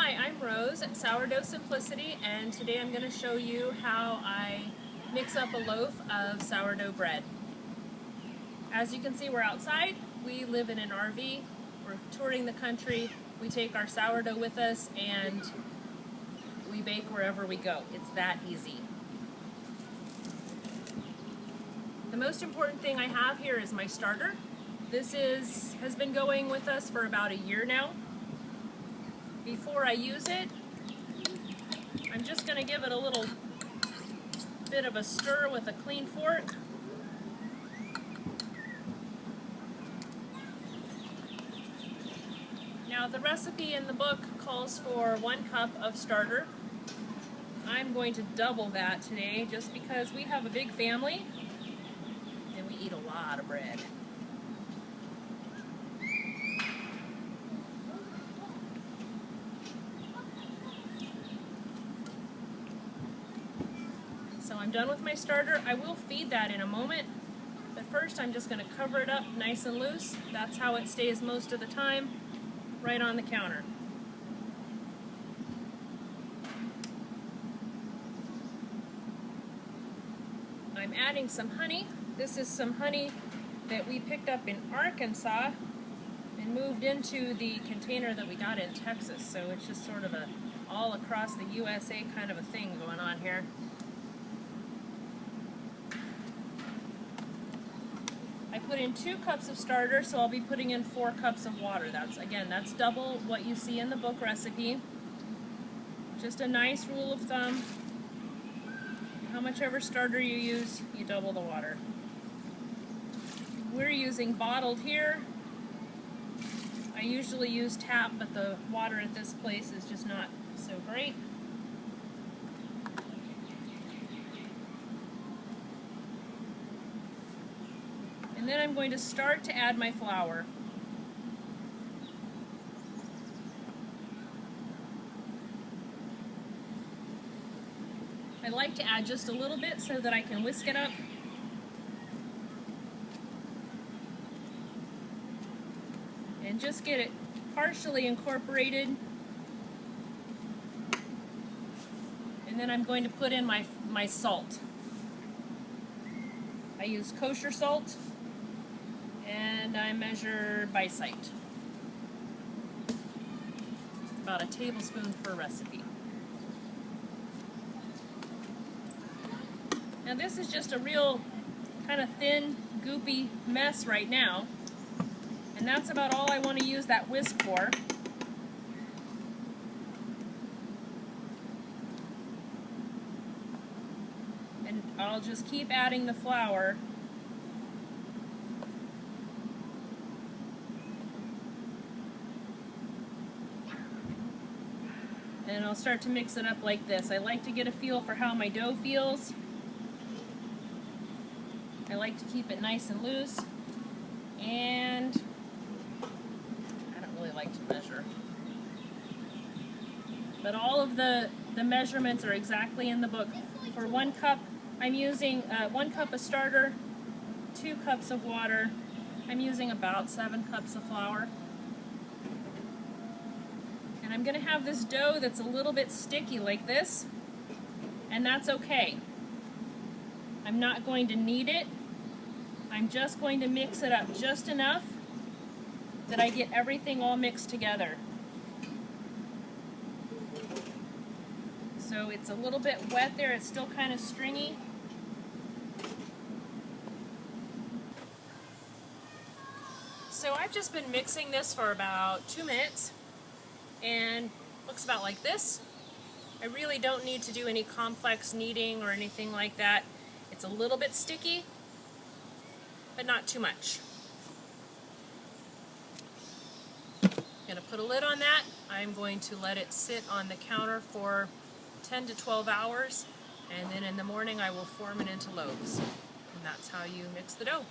Hi, I'm Rose at Sourdough Simplicity, and today I'm going to show you how I mix up a loaf of sourdough bread. As you can see, we're outside. We live in an RV. We're touring the country. We take our sourdough with us and we bake wherever we go. It's that easy. The most important thing I have here is my starter. This has been going with us for about a year now. Before I use it, I'm just going to give it a little bit of a stir with a clean fork. Now the recipe in the book calls for 1 cup of starter. I'm going to double that today just because we have a big family and we eat a lot of bread. So I'm done with my starter. I will feed that in a moment, but first I'm just going to cover it up nice and loose. That's how it stays most of the time, right on the counter. I'm adding some honey. This is some honey that we picked up in Arkansas and moved into the container that we got in Texas. So it's just sort of a all across the USA kind of a thing going on here. I put in 2 cups of starter, so I'll be putting in 4 cups of water. That's double what you see in the book recipe. Just a nice rule of thumb. How much ever starter you use, you double the water. We're using bottled here. I usually use tap, but the water at this place is just not so great. And then I'm going to start to add my flour. I like to add just a little bit so that I can whisk it up. And just get it partially incorporated. And then I'm going to put in my salt. I use kosher salt. And I measure by sight. About a tablespoon per recipe. Now this is just a real kind of thin, goopy mess right now. And that's about all I want to use that whisk for. And I'll just keep adding the flour. And I'll start to mix it up like this. I like to get a feel for how my dough feels. I like to keep it nice and loose. And I don't really like to measure. But all of the measurements are exactly in the book. For 1 cup, I'm using 1 cup of starter, 2 cups of water. I'm using about 7 cups of flour. And I'm going to have this dough that's a little bit sticky like this, and that's okay. I'm not going to knead it. I'm just going to mix it up just enough that I get everything all mixed together. So it's a little bit wet there, it's still kind of stringy. So I've just been mixing this for about 2 minutes. And looks about like this. I really don't need to do any complex kneading or anything like that. It's a little bit sticky, but not too much. I'm going to put a lid on that. I'm going to let it sit on the counter for 10 to 12 hours, and then in the morning I will form it into loaves. And that's how you mix the dough.